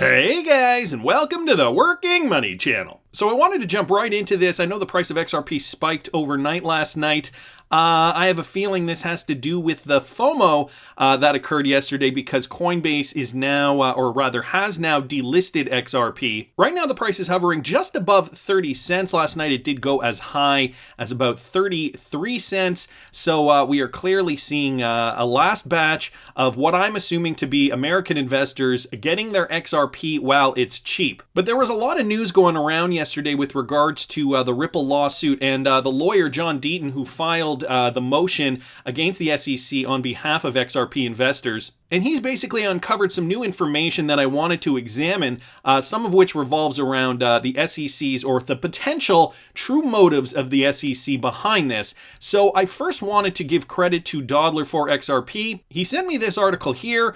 Hey guys, and welcome to the Working Money channel. So I wanted to jump right into this. I know the price of XRP spiked overnight last night. I have a feeling this has to do with the FOMO that occurred yesterday because Coinbase is now, or rather has now delisted XRP. Right now the price is hovering just above 30 cents. Last night it did go as high as about 33 cents. So we are clearly seeing a last batch of what I'm assuming to be American investors getting their XRP while it's cheap. But there was a lot of news going around yesterday with regards to the Ripple lawsuit and the lawyer John Deaton, who filed the motion against the SEC on behalf of XRP investors. And he's basically uncovered some new information that I wanted to examine, some of which revolves around the SEC's or the potential true motives of the SEC behind this. So I first wanted to give credit to Dodler for XRP. He sent me this article here,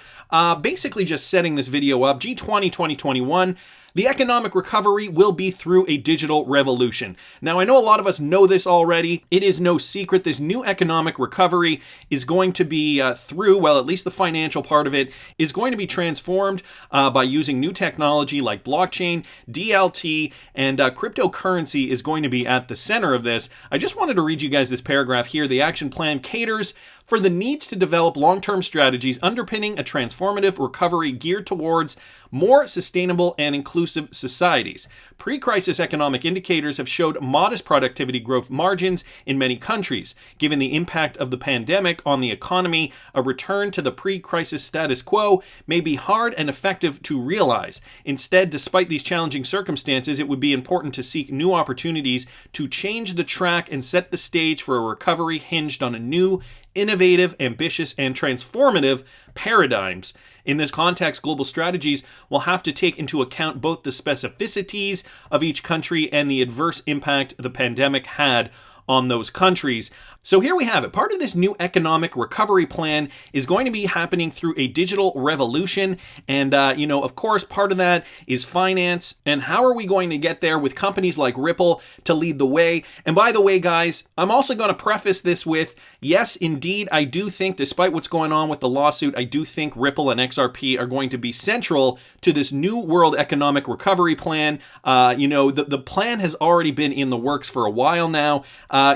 basically just setting this video up. G20 2021. The economic recovery will be through a digital revolution. Now, I know a lot of us know this already. It is no secret. This new economic recovery is going to be through, well, at least the financial part of it, is going to be transformed by using new technology like blockchain, DLT, and cryptocurrency is going to be at the center of this. I just wanted to read you guys this paragraph here. The action plan caters for the needs to develop long-term strategies underpinning a transformative recovery geared towards more sustainable and inclusive societies. Pre-crisis economic indicators have showed modest productivity growth margins in many countries. Given the impact of the pandemic on the economy, a return to the pre-crisis status quo may be hard and effective to realize. Instead, despite these challenging circumstances, it would be important to seek new opportunities to change the track and set the stage for a recovery hinged on a new, innovative, ambitious, and transformative paradigms. In this context, global strategies will have to take into account both the specificities of each country and the adverse impact the pandemic had on those countries. So here we have it. Part of this new economic recovery plan is going to be happening through a digital revolution. And, of course, part of that is finance. And how are we going to get there with companies like Ripple to lead the way? And by the way, guys, I'm also going to preface this with, yes, indeed, I do think, despite what's going on with the lawsuit, I do think Ripple and XRP are going to be central to this new world economic recovery plan. The plan has already been in the works for a while now.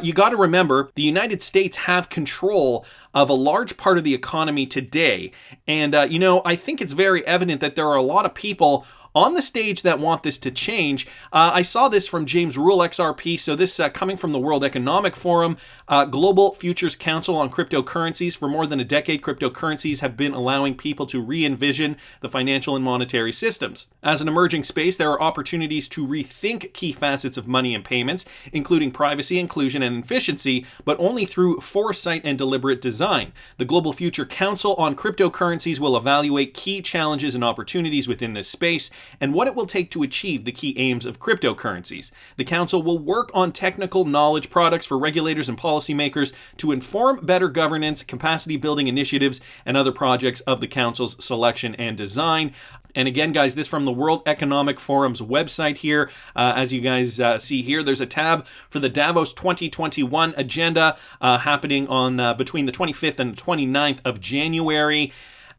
You got to remember, the United States have control of a large part of the economy today. And, I think it's very evident that there are a lot of people on the stage that want this to change. I saw this from James RULEXRP. So this coming from the World Economic Forum, Global Futures Council on Cryptocurrencies. For more than a decade, cryptocurrencies have been allowing people to re-envision the financial and monetary systems. As an emerging space, there are opportunities to rethink key facets of money and payments, including privacy, inclusion, and efficiency, but only through foresight and deliberate design. The Global Future Council on Cryptocurrencies will evaluate key challenges and opportunities within this space and what it will take to achieve the key aims of cryptocurrencies. The Council will work on technical knowledge products for regulators and policymakers to inform better governance, capacity building initiatives, and other projects of the Council's selection and design. And again, guys, this from the World Economic Forum's website here. As you guys see here, there's a tab for the Davos 2021 agenda happening on between the 25th and the 29th of January.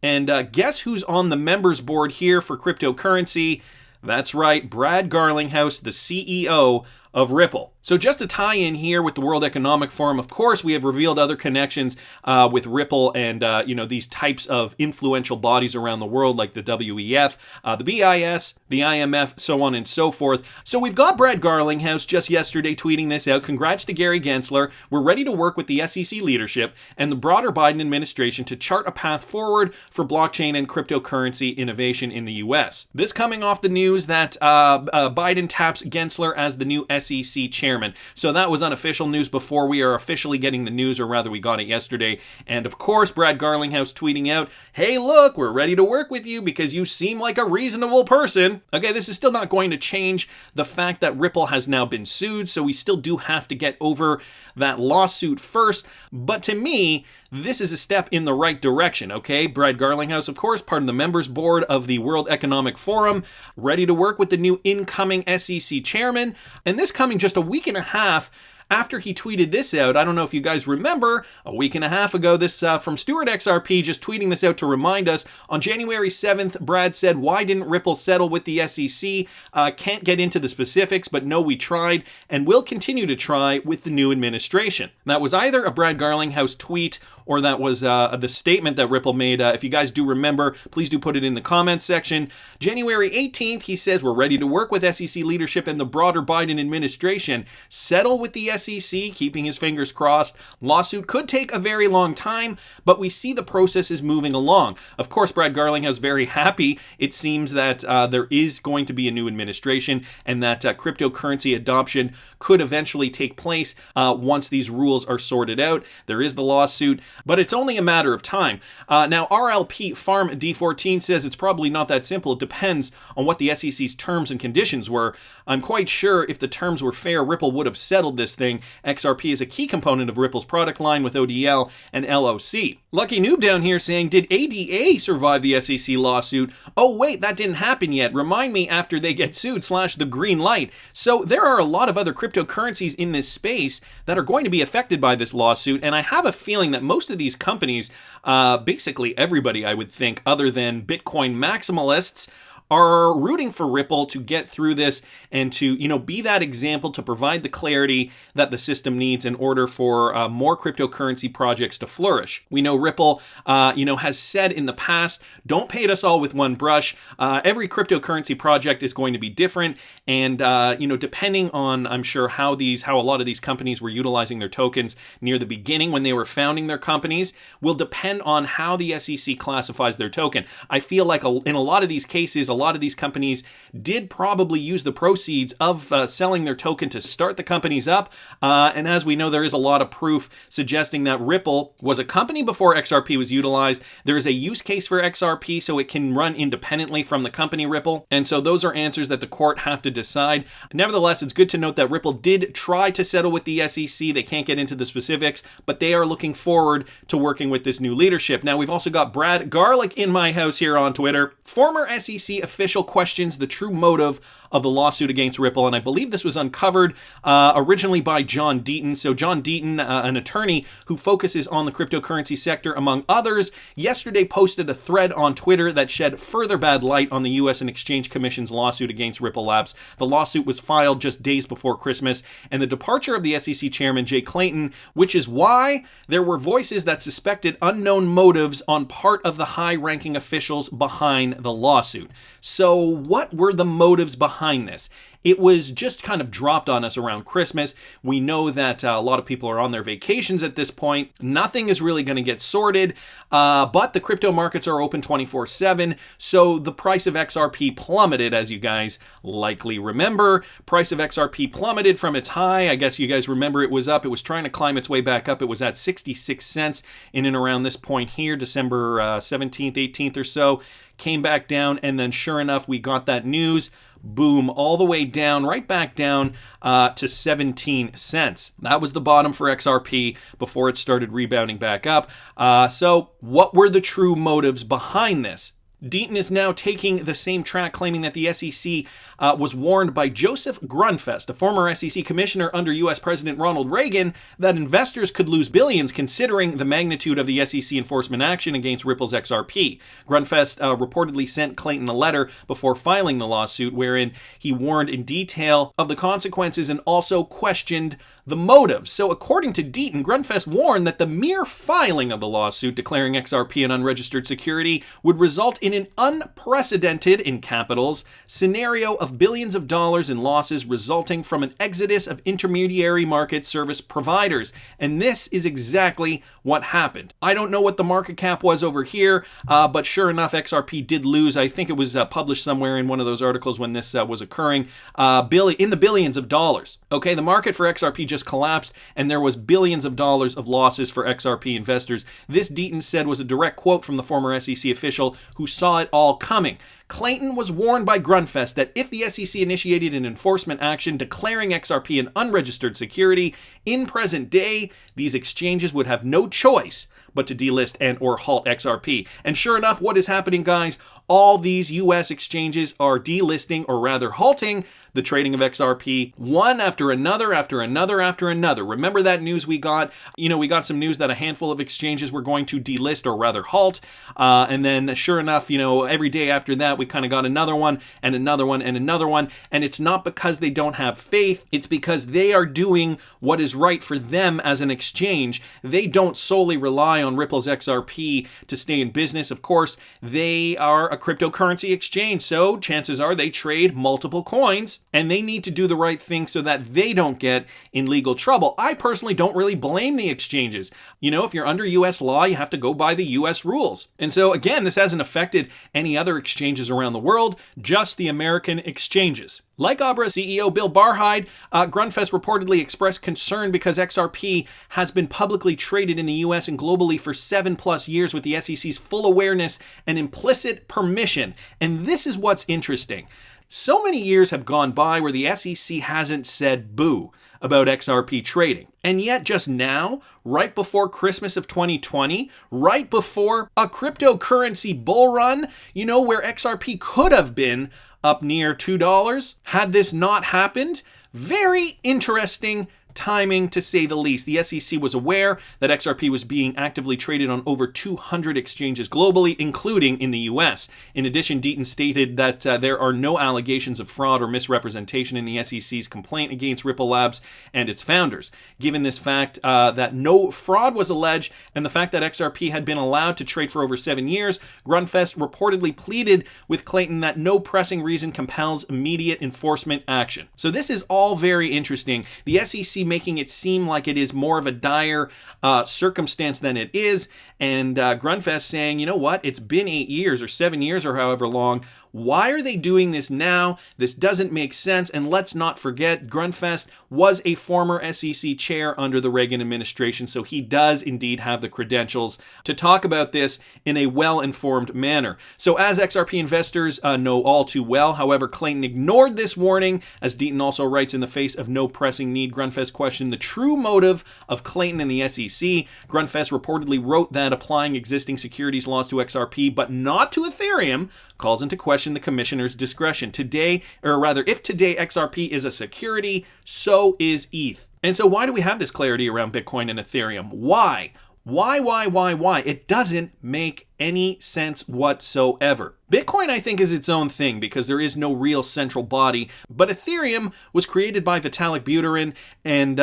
And guess who's on the members board here for cryptocurrency? That's right, Brad Garlinghouse, the CEO of Ripple. So just a tie-in here with the World Economic Forum, of course, we have revealed other connections with Ripple and, these types of influential bodies around the world like the WEF, the BIS, the IMF, so on and so forth. So we've got Brad Garlinghouse just yesterday tweeting this out. Congrats to Gary Gensler. We're ready to work with the SEC leadership and the broader Biden administration to chart a path forward for blockchain and cryptocurrency innovation in the U.S. This coming off the news that Biden taps Gensler as the new SEC chairman. So that was unofficial news before we are officially getting the news, or rather we got it yesterday. And of course, Brad Garlinghouse tweeting out, hey, look, we're ready to work with you because you seem like a reasonable person. Okay, this is still not going to change the fact that Ripple has now been sued, so we still do have to get over that lawsuit first. But to me, this is a step in the right direction, okay? Brad Garlinghouse, of course, part of the members board of the World Economic Forum, ready to work with the new incoming SEC chairman. And this coming just a week and a half after he tweeted this out. I don't know if you guys remember, a week and a half ago, this from Stuart XRP, just tweeting this out to remind us. On January 7th, Brad said, "Why didn't Ripple settle with the SEC? Can't get into the specifics, but no, we tried and will continue to try with the new administration." That was either a Brad Garlinghouse tweet or that was the statement that Ripple made. If you guys do remember, please do put it in the comments section. January 18th, he says, "We're ready to work with SEC leadership and the broader Biden administration. Settle with the SEC," keeping his fingers crossed. "Lawsuit could take a very long time, but we see the process is moving along." Of course, Brad Garlinghouse very happy. It seems that there is going to be a new administration and that cryptocurrency adoption could eventually take place once these rules are sorted out. There is the lawsuit, but it's only a matter of time. Now, RLP Farm D14 says it's probably not that simple. It depends on what the SEC's terms and conditions were. "I'm quite sure if the terms were fair, Ripple would have settled this thing. XRP is a key component of Ripple's product line with ODL and LOC." Lucky Noob down here saying, "Did ADA survive the SEC lawsuit? Oh wait, that didn't happen yet. Remind me after they get sued / the green light." So there are a lot of other cryptocurrencies in this space that are going to be affected by this lawsuit, and I have a feeling that most of these companies, basically everybody I would think other than Bitcoin maximalists, are rooting for Ripple to get through this and to, be that example to provide the clarity that the system needs in order for more cryptocurrency projects to flourish. We know Ripple, has said in the past, don't paint us all with one brush. Every cryptocurrency project is going to be different. And, depending on, I'm sure, how a lot of these companies were utilizing their tokens near the beginning when they were founding their companies will depend on how the SEC classifies their token. I feel like in a lot of these cases, a lot of these companies did probably use the proceeds of selling their token to start the companies up. And as we know, there is a lot of proof suggesting that Ripple was a company before XRP was utilized. There is a use case for XRP so it can run independently from the company Ripple. And so those are answers that the court have to decide. Nevertheless, it's good to note that Ripple did try to settle with the SEC. They can't get into the specifics, but they are looking forward to working with this new leadership. Now, we've also got Brad Garlic in my house here on Twitter. Former SEC official questions the true motive of the lawsuit against Ripple, and I believe this was uncovered originally by John Deaton. So John Deaton, an attorney who focuses on the cryptocurrency sector, among others, yesterday posted a thread on Twitter that shed further bad light on the U.S. and Exchange Commission's lawsuit against Ripple Labs. The lawsuit was filed just days before Christmas, and the departure of the SEC chairman, Jay Clayton, which is why there were voices that suspected unknown motives on part of the high-ranking officials behind the lawsuit. So what were the motives behind this? It was just kind of dropped on us around Christmas. We know that a lot of people are on their vacations at this point. Nothing is really going to get sorted, but the crypto markets are open 24/7, so the price of XRP plummeted, as you guys likely remember. Price of XRP plummeted from its high. I guess you guys remember it was up. It was trying to climb its way back up. It was at 66 cents in and around this point here, December 17th, 18th or so. Came back down, and then sure enough, we got that news. Boom, all the way down, right back down to 17 cents. That was the bottom for XRP before it started rebounding back up. So what were the true motives behind this? Deaton is now taking the same track, claiming that the SEC was warned by Joseph Grunfest, a former SEC commissioner under U.S. President Ronald Reagan, that investors could lose billions considering the magnitude of the SEC enforcement action against Ripple's XRP. Grunfest reportedly sent Clayton a letter before filing the lawsuit wherein he warned in detail of the consequences and also questioned the motives. So according to Deaton, Grunfest warned that the mere filing of the lawsuit declaring XRP an unregistered security would result in an unprecedented, in capitals, scenario of billions of dollars in losses resulting from an exodus of intermediary market service providers. And this is exactly what happened. I don't know what the market cap was over here, but sure enough, XRP did lose. I think it was published somewhere in one of those articles when this was occurring, in the billions of dollars. Okay, the market for XRP just collapsed, and there was billions of dollars of losses for XRP investors. This, Deaton said, was a direct quote from the former SEC official who saw it all coming. Clayton was warned by Grunfest that if the SEC initiated an enforcement action declaring XRP an unregistered security, in present day, these exchanges would have no choice but to delist and or halt XRP. And sure enough, what is happening, guys? All these US exchanges are delisting, or rather halting, the trading of XRP, one after another, after another, after another. Remember that news we got? We got some news that a handful of exchanges were going to delist, or rather halt. And then sure enough, every day after that, we kind of got another one and another one and another one. And it's not because they don't have faith. It's because they are doing what is right for them as an exchange. They don't solely rely on Ripple's XRP to stay in business. Of course, they are a cryptocurrency exchange, so chances are they trade multiple coins, and they need to do the right thing so that they don't get in legal trouble. I personally don't really blame the exchanges. If you're under US law, you have to go by the US rules. And so again, this hasn't affected any other exchanges around the world, just the American exchanges. Like Abra CEO Bill Barhyde, Grunfest reportedly expressed concern because XRP has been publicly traded in the US and globally for 7+ years with the SEC's full awareness and implicit permission. And this is what's interesting. So many years have gone by where the SEC hasn't said boo about XRP trading. And yet just now, right before Christmas of 2020, right before a cryptocurrency bull run, where XRP could have been up near $2, had this not happened, very interesting timing to say the least. The SEC was aware that XRP was being actively traded on over 200 exchanges globally, including in the US. In addition, Deaton stated that there are no allegations of fraud or misrepresentation in the SEC's complaint against Ripple Labs and its founders. Given this fact that no fraud was alleged and the fact that XRP had been allowed to trade for over 7 years, Grunfest reportedly pleaded with Clayton that no pressing reason compels immediate enforcement action. So this is all very interesting. The SEC making it seem like it is more of a dire circumstance than it is, and Grunfest saying, you know what, it's been 8 years or 7 years or however long. Why are they doing this now? This doesn't make sense. And let's not forget, Grunfest was a former SEC chair under the Reagan administration, so he does indeed have the credentials to talk about this in a well-informed manner. So as XRP investors know all too well, however, Clayton ignored this warning. As Deaton also writes, in the face of no pressing need, Grunfest questioned the true motive of Clayton and the SEC. Grunfest reportedly wrote that applying existing securities laws to XRP, but not to Ethereum, calls into question the commissioner's discretion. If today XRP is a security, so is ETH. And so why do we have this clarity around Bitcoin and Ethereum? Why? Why? It doesn't make any sense whatsoever. Bitcoin, I think, is its own thing because there is no real central body, but Ethereum was created by Vitalik Buterin, and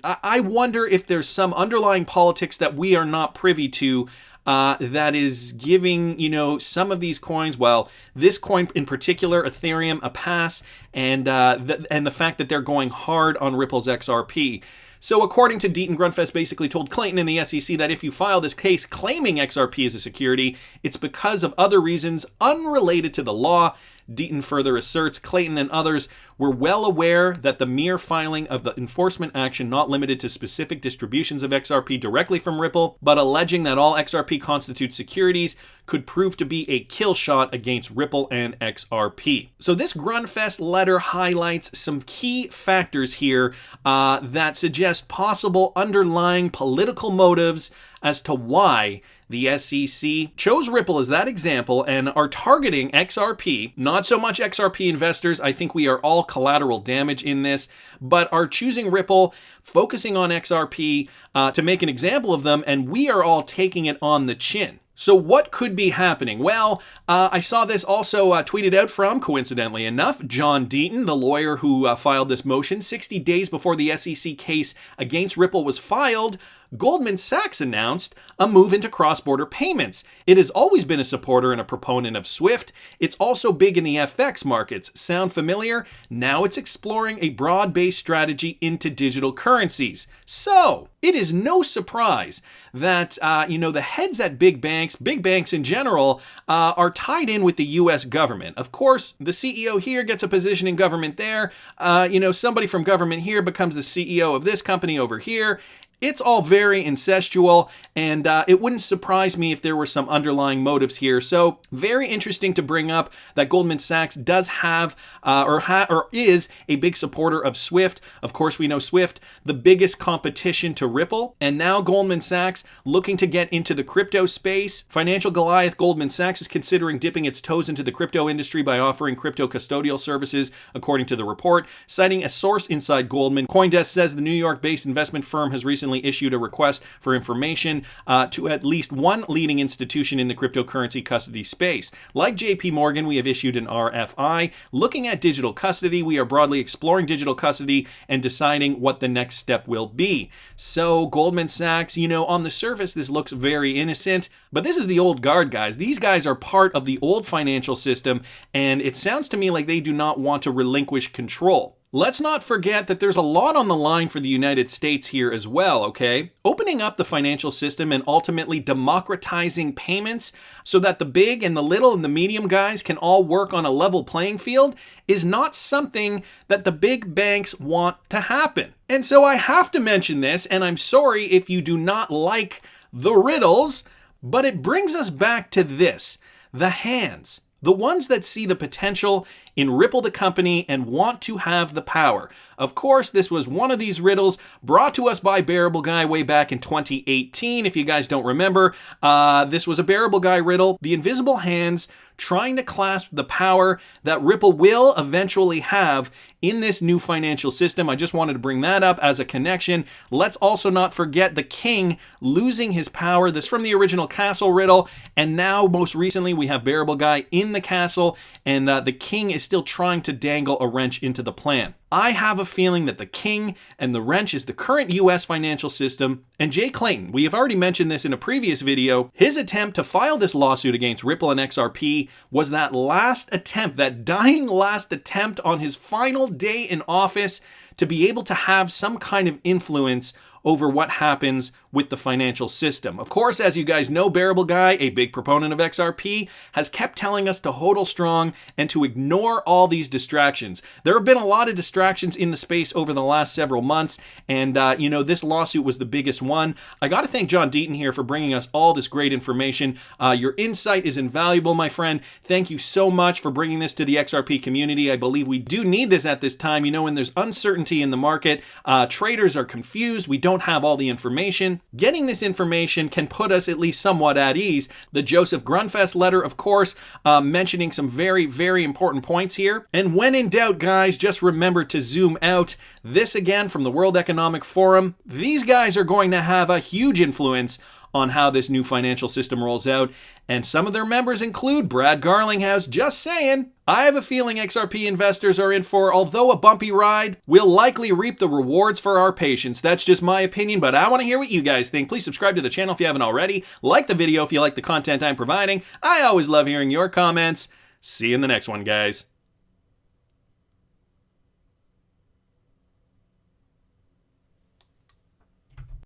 I wonder if there's some underlying politics that we are not privy to that is giving, some of these coins, well, this coin in particular, Ethereum, a pass, and the fact that they're going hard on Ripple's XRP. So according to Deaton, Grunfest basically told Clayton and the SEC that if you file this case claiming XRP as a security, it's because of other reasons unrelated to the law. Deaton further asserts Clayton and others were well aware that the mere filing of the enforcement action not limited to specific distributions of XRP directly from Ripple, but alleging that all XRP constitutes securities could prove to be a kill shot against Ripple and XRP. So this Grunfest letter highlights some key factors here that suggest possible underlying political motives as to why the SEC chose Ripple as that example and are targeting XRP. Not so much XRP investors. I think we are all collateral damage in this, but are choosing Ripple, focusing on XRP to make an example of them, and we are all taking it on the chin. So what could be happening? Well, I saw this also tweeted out from, coincidentally enough, John Deaton, the lawyer who filed this motion. 60 days before the SEC case against Ripple was filed, Goldman Sachs announced a move into cross-border payments. It has always been a supporter and a proponent of SWIFT. It's also big in the FX markets. Sound familiar? Now it's exploring a broad-based strategy into digital currencies. So, it is no surprise that, the heads at big banks in general, are tied in with the U.S. government. Of course, the CEO here gets a position in government there. Somebody from government here becomes the CEO of this company over here. It's all very incestual, and it wouldn't surprise me if there were some underlying motives here. So very interesting to bring up that Goldman Sachs does have or is a big supporter of Swift. Of course, we know Swift, the biggest competition to Ripple, and now Goldman Sachs looking to get into the crypto space. Financial Goliath Goldman Sachs is considering dipping its toes into the crypto industry by offering crypto custodial services, according to the report. Citing a source inside Goldman, CoinDesk says the New York-based investment firm has recently issued a request for information to at least one leading institution in the cryptocurrency custody space. Like JP Morgan, we have issued an RFI. Looking at digital custody, we are broadly exploring digital custody and deciding what the next step will be. So Goldman Sachs, on the surface, this looks very innocent, but this is the old guard, guys. These guys are part of the old financial system, and it sounds to me like they do not want to relinquish control. Let's not forget that there's a lot on the line for the United States here as well, okay? Opening up the financial system and ultimately democratizing payments so that the big and the little and the medium guys can all work on a level playing field is not something that the big banks want to happen. And so I have to mention this, and I'm sorry if you do not like the riddles, but it brings us back to this: the hands. The ones that see the potential in Ripple the company and want to have the power. Of course, this was one of these riddles brought to us by Bearable Guy way back in 2018. If you guys don't remember, this was a Bearable Guy riddle. The invisible hands trying to clasp the power that Ripple will eventually have in this new financial system. I just wanted to bring that up as a connection. Let's also not forget the king losing his power. This from the original castle riddle, and now most recently we have Bearable Guy in the castle, and the king is still trying to dangle a wrench into the plan. I have a feeling that the king and the wrench is the current US financial system, and Jay Clayton, we have already mentioned this in a previous video, his attempt to file this lawsuit against Ripple and XRP was that last attempt, that dying last attempt on his final day in office to be able to have some kind of influence over what happens with the financial system. Of course, as you guys know, Bearable Guy, a big proponent of XRP, has kept telling us to hodl strong and to ignore all these distractions. There have been a lot of distractions in the space over the last several months, and this lawsuit was the biggest one. I gotta thank John Deaton here for bringing us all this great information. Your insight is invaluable, my friend. Thank you so much for bringing this to the XRP community. I believe we do need this at this time. When there's uncertainty in the market, traders are confused, we don't have all the information. Getting this information can put us at least somewhat at ease. The Joseph Grunfest letter, of course, mentioning some very, very important points here. And when in doubt, guys, just remember to zoom out. This again from the World Economic Forum. These guys are going to have a huge influence on how this new financial system rolls out, and some of their members include Brad Garlinghouse. Just saying. I have a feeling XRP investors are in for, although a bumpy ride, we'll likely reap the rewards for our patience. That's just my opinion, but I want to hear what you guys think. Please subscribe to the channel if you haven't already. Like the video if you like the content I'm providing. I always love hearing your comments. See you in the next one, guys.